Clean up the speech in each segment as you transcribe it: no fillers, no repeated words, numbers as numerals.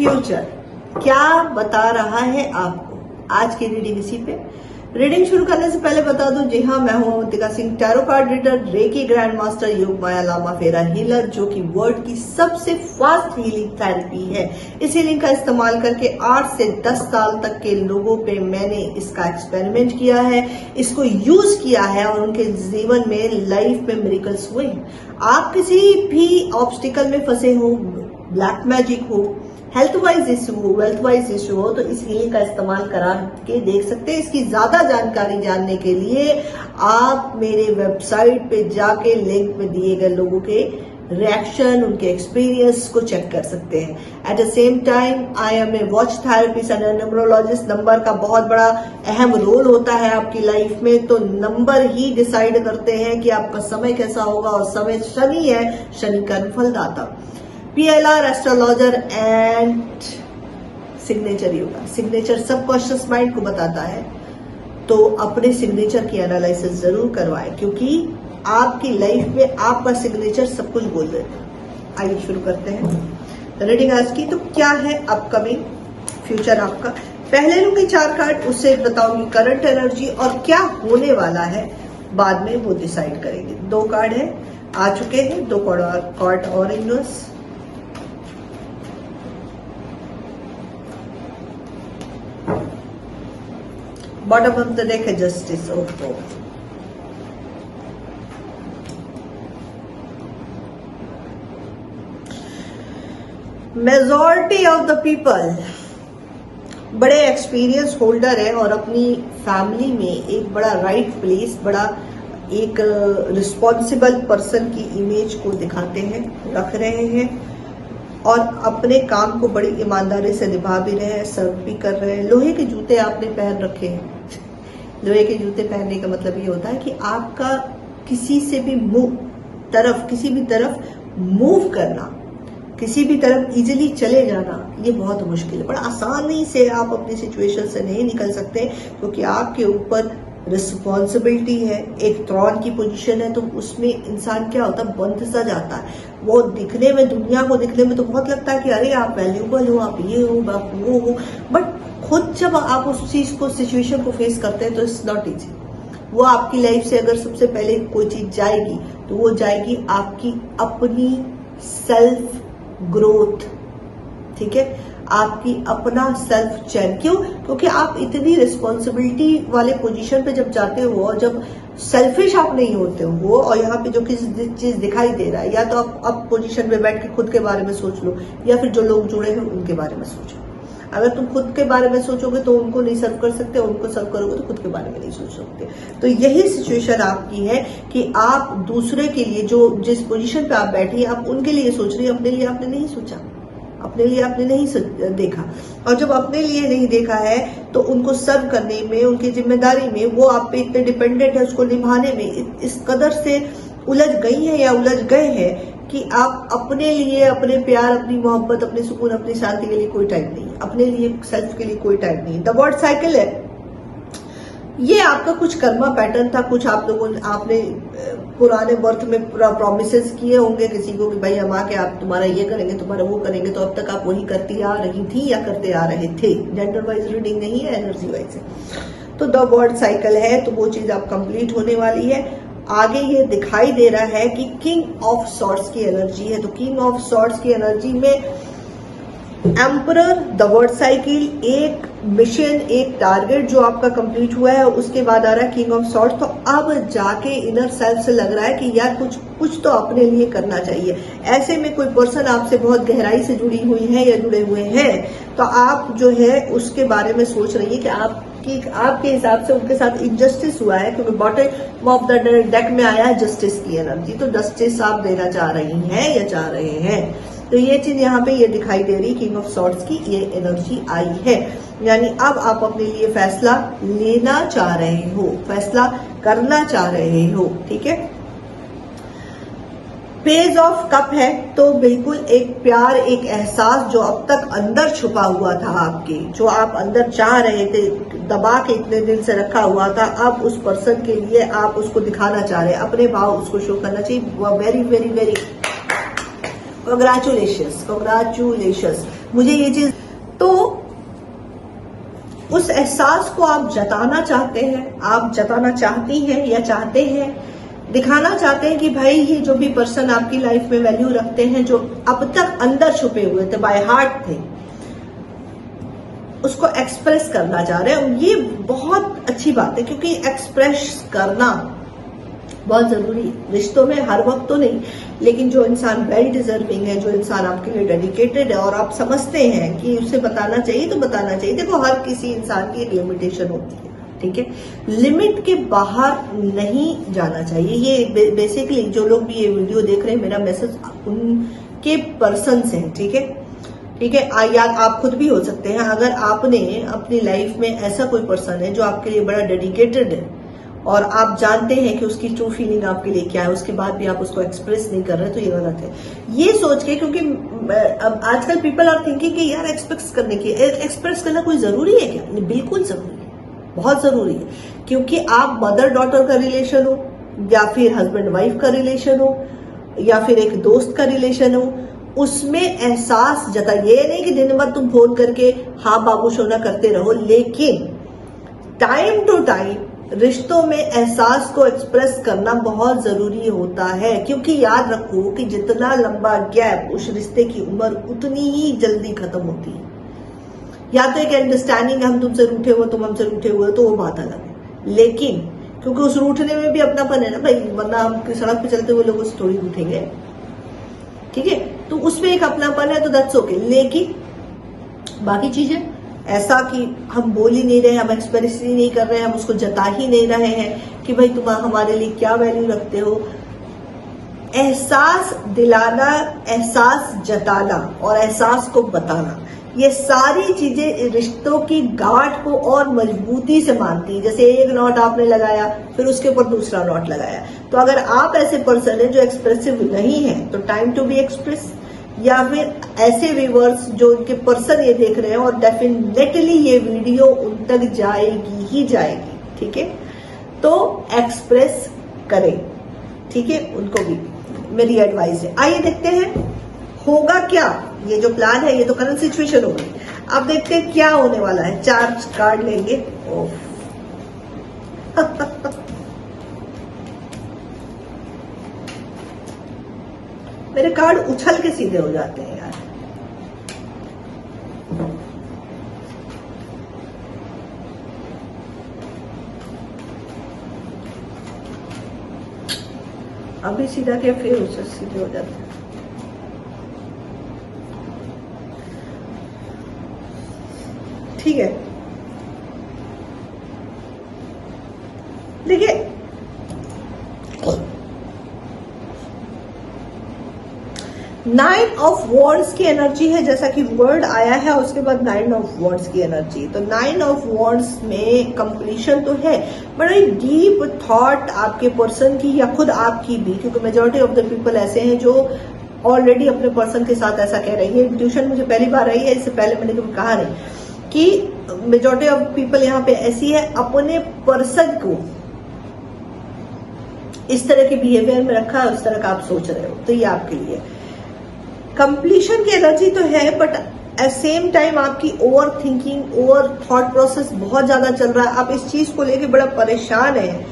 Future क्या बता रहा है आपको। आज की रीडिंग इसी पे। रीडिंग शुरू करने से पहले बता दूं, जी हाँ, मैं हूं Avantika Singh, tarot card reader, reiki grand master, योग माया लामा फेरा हीलर, जो कि वर्ल्ड की सबसे फास्ट हीलिंग थेरेपी है। इस हीलिंग का इस्तेमाल करके 8 से 10 साल तक के लोगों पे मैंने इसका एक्सपेरिमेंट किया है, इसको यूज किया है और उनके जीवन में लाइफ में मिरेकल्स हुए हैं। आप किसी भी ऑब्स्टिकल में फंसे हो, ब्लैक मैजिक हो, हेल्थ वाइज इश्यू हो, वेल्थ वाइज इश्यू हो, तो इस हीलिंग का इस्तेमाल करा के देख सकते हैं। इसकी ज्यादा जानकारी जानने के लिए आप मेरे वेबसाइट पे जाके लिंक में दिए गए लोगों के रिएक्शन, उनके एक्सपीरियंस को चेक कर सकते हैं। At the same time I am a watch therapist and numerologist. Number का बहुत बड़ा अहम रोल होता है आपकी लाइफ में, तो नंबर ही डिसाइड करते हैं कि आपका समय कैसा होगा, और समय शनि है, शनि का फलदाता। PLR astrologer and signature yoga. Signature subconscious mind को बताता है, तो अपने सिग्नेचर की एनालिसिस जरूर करवाएं, क्योंकि आपकी लाइफ में आपका सिग्नेचर सब कुछ बोल देता है। आइए शुरू करते हैं रीडिंग आज की। तो क्या है अपकमिंग फ्यूचर आपका। पहले लूंगी 4 कार्ड, उससे बताऊंगी करंट एनर्जी और क्या होने वाला है, बाद में वो डिसाइड करेंगे। 2 कार्ड है, आ चुके हैं 2 कार्ड और universe. Bottom of the deck है जस्टिस। ओहो, मेजॉरिटी ऑफ द पीपल बड़े एक्सपीरियंस होल्डर है और अपनी फैमिली में एक बड़ा राइट प्लेस, बड़ा एक रिस्पॉन्सिबल पर्सन की इमेज को दिखाते हैं, रख रहे हैं और अपने काम को बड़ी ईमानदारी से निभा भी रहे हैं, सर्व भी कर रहे हैं। लोहे के जूते आपने पहन रखे हैं। लोहे के जूते पहनने का मतलब ये होता है कि आपका किसी से भी किसी भी तरफ मूव करना, किसी भी तरफ इजीली चले जाना, ये बहुत मुश्किल है। बड़ा आसानी से आप अपनी सिचुएशन से नहीं निकल सकते, क्योंकि आपके ऊपर रिस्पॉन्सिबिलिटी है। एक थ्रॉन की पोजीशन है, तो उसमें इंसान क्या होता है, बंध सा जाता है। वो दिखने में, दुनिया को दिखने में तो बहुत लगता है कि अरे आप वैल्यूबल हो, आप ये हो, आप वो हो, बट खुद जब आप उस चीज को, सिचुएशन को फेस करते हैं, तो इट्स नॉट इजी। वो आपकी लाइफ से अगर सबसे पहले कोई चीज जाएगी, तो वो जाएगी आपकी अपनी सेल्फ ग्रोथ। ठीक है, आपकी अपना सेल्फ चैन। क्यों? क्योंकि आप इतनी रिस्पॉन्सिबिलिटी वाले पोजीशन पे जब जाते हो और जब सेल्फिश आप नहीं होते हो, और यहाँ पे जो किसी चीज दिखाई दे रहा है, या तो आप पोजीशन में बैठ के खुद के बारे में सोच लो, या फिर जो लोग जुड़े हैं उनके बारे में सोचो। अगर तुम खुद के बारे में सोचोगे तो उनको नहीं सर्व कर सकते, उनको सर्व करोगे तो खुद के बारे में नहीं सोच सकते। तो यही सिचुएशन आपकी है कि आप दूसरे के लिए, जो जिस पोजीशन पे आप बैठी हैं, आप उनके लिए सोच रही है, अपने लिए आपने नहीं सोचा, अपने लिए आपने नहीं देखा। और जब अपने लिए नहीं देखा है, तो उनको सर्व करने में, उनकी जिम्मेदारी में, वो आप पे इतने डिपेंडेंट है, उसको निभाने में इस कदर से उलझ गई है या उलझ गए हैं कि आप अपने लिए, अपने प्यार, अपनी मोहब्बत, अपने सुकून, अपनी शांति के लिए कोई टाइम नहीं है, अपने लिए, सेल्फ के लिए कोई टाइम नहीं है। द वर्ड साइकिल है, ये आपका कुछ कर्मा पैटर्न था। कुछ आप लोगों ने, आपने पुराने बर्थ में पूरा प्रोमिसेस किए होंगे किसी को कि भाई हम आके आप तुम्हारा ये करेंगे, तुम्हारा वो करेंगे, तो अब तक आप वही करती आ रही थी या करते आ रहे थे। जेंडर वाइज रीडिंग नहीं है, एनर्जी वाइज है। तो द वर्ड साइकिल है, तो वो चीज आप कंप्लीट होने वाली है। आगे ये दिखाई दे रहा है कि किंग ऑफ सॉर्ड्स की एनर्जी है। तो किंग ऑफ सॉर्ड्स की एनर्जी में एम्परर, द वर्ड साइकिल, एक मिशन, एक टारगेट जो आपका कंप्लीट हुआ है, उसके बाद आ रहा है किंग ऑफ सॉर्ड्स। तो अब जाके इनर सेल्फ से लग रहा है कि यार कुछ तो अपने लिए करना चाहिए। ऐसे में कोई पर्सन आपसे बहुत गहराई से जुड़ी हुई है या जुड़े हुए हैं, तो आप जो है उसके बारे में सोच रही है कि आपके हिसाब से उनके साथ इनजस्टिस हुआ है, क्योंकि बॉटम ऑफ द डेक में आया है जस्टिस की एनर्जी। तो जस्टिस आप देना चाह रही हैं या चाह रहे हैं, तो ये चीज यहाँ पे ये दिखाई दे रही, किंग ऑफ सॉर्ड्स की ये एनर्जी आई है। यानी अब आप अपने लिए फैसला लेना चाह रहे हो, फैसला करना चाह रहे हो। ठीक है, पेज ऑफ कप है, तो बिल्कुल एक प्यार, एक एहसास जो अब तक अंदर छुपा हुआ था आपके, जो आप अंदर चाह रहे थे, दबा के इतने दिन से रखा हुआ था, अब उस पर्सन के लिए आप उसको दिखाना चाह रहे हैं, अपने भाव उसको शो करना चाहिए। Very very very congratulations, congratulations. मुझे ये चीज, तो उस एहसास को आप जताना चाहते हैं, आप जताना चाहती हैं या चाहते हैं, दिखाना चाहते हैं कि भाई ये जो भी पर्सन आपकी लाइफ में वैल्यू रखते हैं, जो अब तक अंदर छुपे हुए थे, बाय हार्ट थे, उसको एक्सप्रेस करना चाह रहे हैं। ये बहुत अच्छी बात है, क्योंकि एक्सप्रेस करना बहुत जरूरी है रिश्तों में, हर वक्त तो नहीं, लेकिन जो इंसान वेल डिजर्विंग है, जो इंसान आपके लिए डेडिकेटेड है और आप समझते हैं कि उसे बताना चाहिए तो बताना चाहिए। देखो, हर किसी इंसान की एक लिमिटेशन होती है, ठीक है, लिमिट के बाहर नहीं जाना चाहिए। ये बेसिकली जो लोग भी ये वीडियो देख रहे हैं, मेरा मैसेज उनके पर्सन से है, ठीक है, ठीक है। या आप खुद भी हो सकते हैं, अगर आपने अपनी लाइफ में ऐसा कोई पर्सन है जो आपके लिए बड़ा डेडिकेटेड है और आप जानते हैं कि उसकी ट्रू फीलिंग आपके लिए क्या है, उसके बाद भी आप उसको एक्सप्रेस नहीं कर रहे, तो ये गलत है। ये सोच के, क्योंकि अब आजकल पीपल आर थिंकिंग कि यार एक्सप्रेस करने की, एक्सप्रेस करना कोई जरूरी है क्या? बिल्कुल जरूरी है, बहुत जरूरी है, क्योंकि आप मदर डॉटर का रिलेशन हो, या फिर हस्बैंड वाइफ का रिलेशन हो, या फिर एक दोस्त का रिलेशन हो, उसमें एहसास जता, ये नहीं कि दिन भर तुम फोन करके हाँ बाबू सोना करते रहो, लेकिन टाइम टू टाइम रिश्तों में एहसास को एक्सप्रेस करना बहुत जरूरी होता है। क्योंकि याद रखो कि जितना लंबा गैप, उस रिश्ते की उम्र उतनी ही जल्दी खत्म होती है। या तो एक अंडरस्टैंडिंग, हम तुमसे रूठे हुए, तुम हमसे रूठे हुए, तो वो बात अलग है, लेकिन क्योंकि उस रूठने में भी अपनापन है ना भाई, वरना हम सड़क पे चलते हुए लोगों से थोड़ी रूठेंगे, ठीक है, तो उसमें एक अपनापन है, तो दैट्स ओके। लेकिन बाकी चीजें ऐसा कि हम बोल ही नहीं रहे, हम एक्सप्रेस ही नहीं कर रहे हैं, हम उसको जता ही नहीं रहे हैं कि भाई तुम हमारे लिए क्या वैल्यू रखते हो। एहसास दिलाना, एहसास जताना और एहसास को बताना, ये सारी चीजें रिश्तों की गांठ को और मजबूती से मानती है। जैसे एक नॉट आपने लगाया, फिर उसके ऊपर दूसरा नॉट लगाया, तो अगर आप ऐसे पर्सन है जो एक्सप्रेसिव नहीं है, तो टाइम टू बी एक्सप्रेस। या फिर ऐसे व्यूअर्स जो उनके पर्सन ये देख रहे हैं, और डेफिनेटली ये वीडियो उन तक जाएगी ही जाएगी, ठीक है, तो एक्सप्रेस करें, ठीक है, उनको भी मेरी एडवाइस है। आइए देखते हैं होगा क्या। ये जो प्लान है, ये तो करंट सिचुएशन होगी, अब देखते हैं क्या होने वाला है। 4 कार्ड लेंगे। मेरे कार्ड उछल के सीधे हो जाते हैं यार। अभी सीधा क्या, फिर उछल सीधे हो जाते हैं। ठीक है, देखिए नाइन ऑफ वॉन्ड्स की एनर्जी है, जैसा कि वर्ड आया है, उसके बाद 9 ऑफ वॉन्ड्स की एनर्जी। तो 9 ऑफ वॉन्ड्स में कंप्लीशन तो है, बड़ा ही डीप थॉट आपके पर्सन की या खुद आपकी भी, क्योंकि मेजॉरिटी ऑफ द पीपल ऐसे हैं जो ऑलरेडी अपने पर्सन के साथ ऐसा कह रहे हैं। ये इंट्यूशन मुझे पहली बार आई है, इससे पहले मैंने कभी कहा नहीं, कि मेजॉरिटी ऑफ पीपल यहाँ पे ऐसी है, अपने पर्सन को इस तरह के बिहेवियर में रखा है, उस तरह का आप सोच रहे हो, तो ये आपके लिए कंप्लीशन की एनर्जी तो है, बट एट सेम टाइम आपकी over thinking, over thought process बहुत ज्यादा चल रहा है। आप इस चीज को लेके बड़ा परेशान है,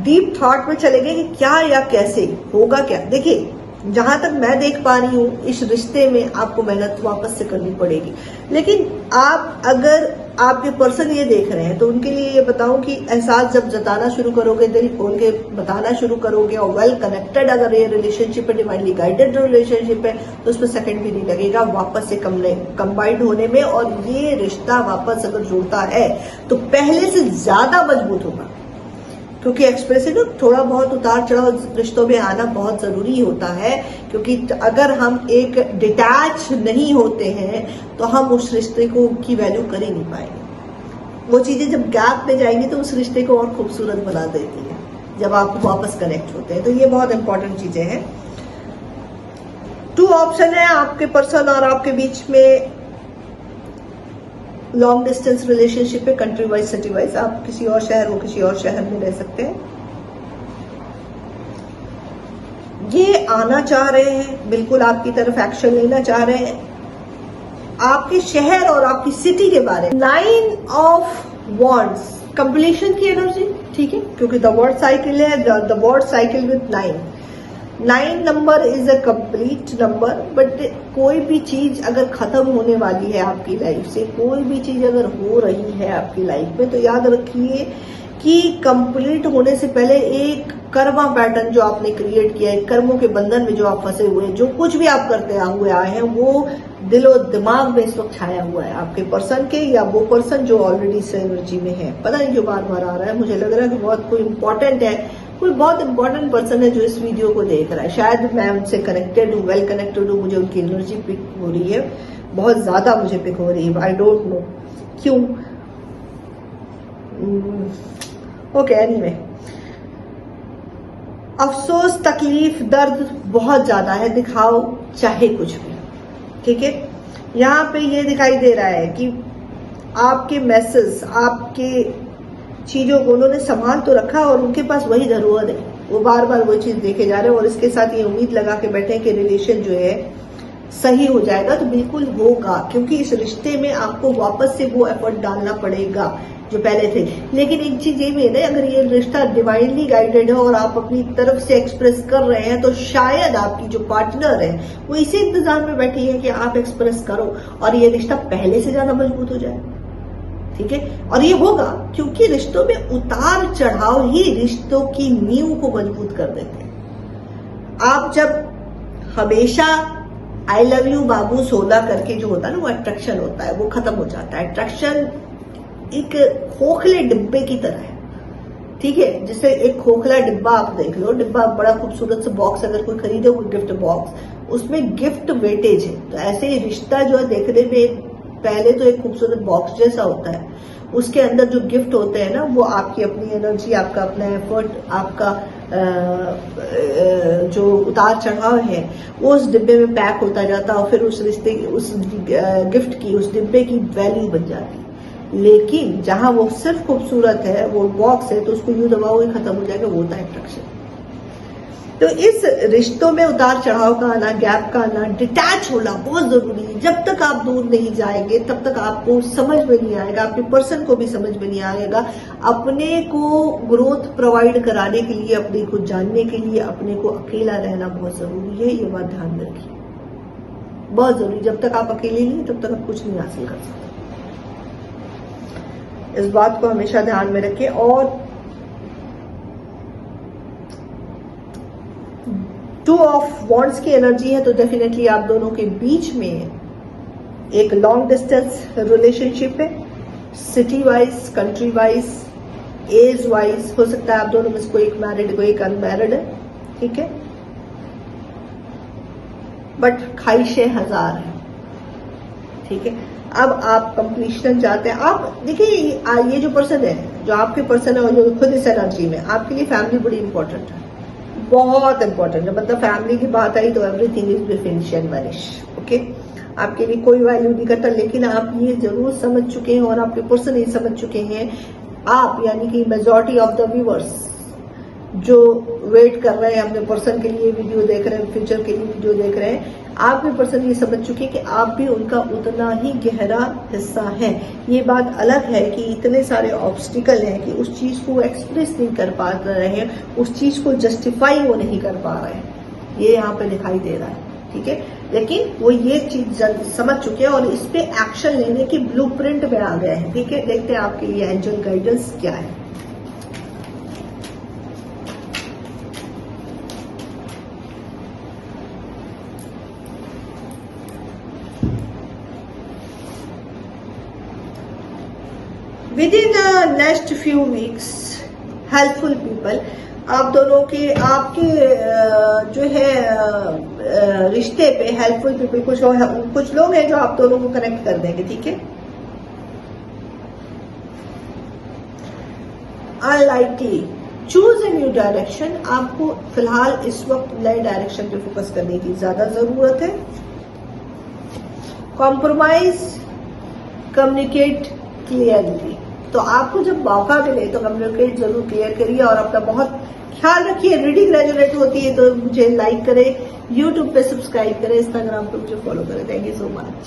डीप थॉट में चले गए कि क्या या कैसे होगा क्या। देखिए, जहां तक मैं देख पा रही हूं, इस रिश्ते में आपको मेहनत वापस से करनी पड़ेगी, लेकिन आप अगर आपके पर्सन ये देख रहे हैं, तो उनके लिए ये बताऊं कि एहसास जब जताना शुरू करोगे, दिल खोल के बताना शुरू करोगे, और वेल कनेक्टेड अगर ये रिलेशनशिप है, डिवाइनली गाइडेड रिलेशनशिप है, तो उसमें सेकंड भी नहीं लगेगा वापस से कंबाइंड होने में। और ये रिश्ता वापस अगर जुड़ता है तो पहले से ज्यादा मजबूत होगा, क्योंकि एक्सप्रेसिव थोड़ा बहुत उतार चढ़ाव रिश्तों में आना बहुत जरूरी होता है। क्योंकि अगर हम एक डिटैच नहीं होते हैं, तो हम उस रिश्ते को की वैल्यू कर ही नहीं पाएंगे। वो चीजें जब गैप में जाएंगी तो उस रिश्ते को और खूबसूरत बना देती है, जब आप वापस कनेक्ट होते हैं। तो ये बहुत इंपॉर्टेंट चीजें हैं। 2 ऑप्शन है आपके पर्सन और आपके बीच में, लॉन्ग डिस्टेंस रिलेशनशिप है, कंट्री वाइज, सिटी वाइज, आप किसी और शहर, वो किसी और शहर में रह सकते हैं। ये आना चाह रहे हैं, बिल्कुल आपकी तरफ एक्शन लेना चाह रहे हैं, आपके शहर और आपकी सिटी के बारे में। 9 ऑफ वॉन्ड्स, कंप्लीशन की एनर्जी, ठीक है, क्योंकि द वर्ड साइकिल है, the word cycle with 9 number is a complete number. But कोई भी चीज अगर खत्म होने वाली है आपकी लाइफ से, कोई भी चीज अगर हो रही है आपकी लाइफ में, तो याद रखिए कि कंप्लीट होने से पहले एक कर्मा पैटर्न जो आपने क्रिएट किया है, कर्मों के बंधन में जो आप फंसे हुए हैं, जो कुछ भी आप करते हुए आए हैं, वो दिलो दिमाग में इस वक्त छाया हुआ है आपके पर्सन के, या वो पर्सन जो ऑलरेडी इस एनर्जी में है। पता नहीं क्यों बार बार आ रहा है, मुझे लग रहा है कि बहुत कोई इंपॉर्टेंट है, कोई बहुत इंपॉर्टेंट पर्सन है जो इस वीडियो को देख रहा है। शायद मैं उनसे कनेक्टेड हूँ, वेल कनेक्टेड हूँ, मुझे उनकी एनर्जी पिक हो रही है, बहुत ज्यादा मुझे पिक हो रही है। आई डोंट नो क्यों। ओके, एनीवे, अफसोस, तकलीफ, दर्द बहुत ज्यादा है, दिखाओ चाहे कुछ भी, ठीक है। यहाँ पे ये दिखाई दे रहा है कि आपके मैसेज, आपके चीजों को उन्होंने संभाल तो रखा और उनके पास वही धरोहर है, वो बार बार वो चीज देखे जा रहे हैं और इसके साथ ये उम्मीद लगा के बैठे हैं कि रिलेशन जो है सही हो जाएगा। तो बिल्कुल होगा, क्योंकि इस रिश्ते में आपको वापस से वो एफर्ट डालना पड़ेगा जो पहले थे। लेकिन एक चीज ये भी है ना, अगर ये रिश्ता डिवाइनली गाइडेड है और आप अपनी तरफ से एक्सप्रेस कर रहे हैं, तो शायद आपकी जो पार्टनर है वो इसी इंतजार में बैठी है कि आप एक्सप्रेस करो और ये रिश्ता पहले से ज्यादा मजबूत हो जाए, ठीक है। और ये होगा क्योंकि रिश्तों में उतार चढ़ाव ही रिश्तों की नींव को मजबूत कर देते हैं। आप जब हमेशा आई लव यू बाबू सोना करके जो होता है ना, वो अट्रैक्शन होता है, वो खत्म हो जाता है। अट्रैक्शन एक खोखले डिब्बे की तरह है, ठीक है। जैसे एक खोखला डिब्बा आप देख लो, डिब्बा बड़ा खूबसूरत सा बॉक्स अगर कोई खरीदे, कोई गिफ्ट बॉक्स, उसमें गिफ्ट वेटेज है। तो ऐसे ही रिश्ता जो है देखने में पहले तो एक खूबसूरत बॉक्स जैसा होता है, उसके अंदर जो गिफ्ट होते हैं ना, वो आपकी अपनी एनर्जी, आपका अपना एफर्ट, आपका जो उतार चढ़ाव है, वो उस डिब्बे में पैक होता जाता है और फिर उस रिश्ते की, उस गिफ्ट की, उस डिब्बे की वैल्यू बन जाती है। लेकिन जहां वो सिर्फ खूबसूरत है, वो बॉक्स है, तो उसको यूं दबाओगे खत्म हो जाएगा, वो होता है अट्रैक्शन। तो इस रिश्तों में उतार चढ़ाव का आना, गैप का आना, डिटैच होना बहुत जरूरी है। जब तक आप दूर नहीं जाएंगे तब तक आपको समझ में नहीं आएगा, आपके पर्सन को भी समझ में नहीं आएगा। अपने को ग्रोथ प्रोवाइड कराने के लिए, अपने को जानने के लिए, अपने को अकेला रहना बहुत जरूरी है। ये बात ध्यान रखिए, बहुत जरूरी। जब तक आप अकेले नहीं, तब तक आप कुछ नहीं हासिल कर सकते। इस बात को हमेशा ध्यान में रखें। और 2 ऑफ वॉन्ड्स की एनर्जी है, तो डेफिनेटली आप दोनों के बीच में एक लॉन्ग डिस्टेंस रिलेशनशिप है। City wise, country wise, age wise हो सकता है आप दोनों में से कोई एक मैरिड, कोई एक अनमैरिड है, ठीक है। बट ख्वाहिशें हजार है, ठीक है। अब आप कंप्लीशन चाहते हैं। आप देखिए, ये जो पर्सन है, जो आपके पर्सन है और जो खुद इस एनर्जी में, आपके लिए फैमिली बड़ी इंपॉर्टेंट है, बहुत इंपॉर्टेंट है। मतलब फैमिली की बात आई तो everything is be finish and vanish, okay. आपके लिए कोई वैल्यू नहीं करता, लेकिन आप ये जरूर समझ चुके हैं और आपके पर्सन ये समझ चुके हैं, आप यानी कि मेजॉरिटी ऑफ द व्यूअर्स जो वेट कर रहे हैं अपने पर्सन के लिए, वीडियो देख रहे हैं, फ्यूचर के लिए वीडियो देख रहे हैं, आपके पर्सन ये समझ चुके हैं कि आप भी उनका उतना ही गहरा हिस्सा है। ये बात अलग है कि इतने सारे ऑब्स्टिकल हैं कि उस चीज को एक्सप्रेस नहीं कर पा रहे हैं, उस चीज को जस्टिफाई वो नहीं कर पा रहे हैं, ये यहाँ पे दिखाई दे रहा है, ठीक है। लेकिन वो ये चीज समझ चुके हैं और इस पे एक्शन लेने की ब्लूप्रिंट में आ गए हैं, ठीक है। देखते हैं आपके लिए एंजल गाइडेंस क्या है। Within next few weeks helpful people, आप दोनों के, आपके जो है रिश्ते पे हेल्पफुल पीपल कुछ लोग हैं जो आप दोनों को कनेक्ट कर देंगे, ठीक है। Unlikely choose a new direction, आपको फिलहाल इस वक्त नए डायरेक्शन पे फोकस करने की ज्यादा जरूरत है। कॉम्प्रोमाइज, कम्युनिकेट क्लियरली, तो आपको जब मौका मिले तो कम्युनिकेट जरूर क्लियर करिए और अपना बहुत ख्याल रखिए। रीडिंग रेजोनेट होती है तो मुझे लाइक करें, यूट्यूब पे सब्सक्राइब करें, इंस्टाग्राम पे मुझे फॉलो करें। Thank you so much.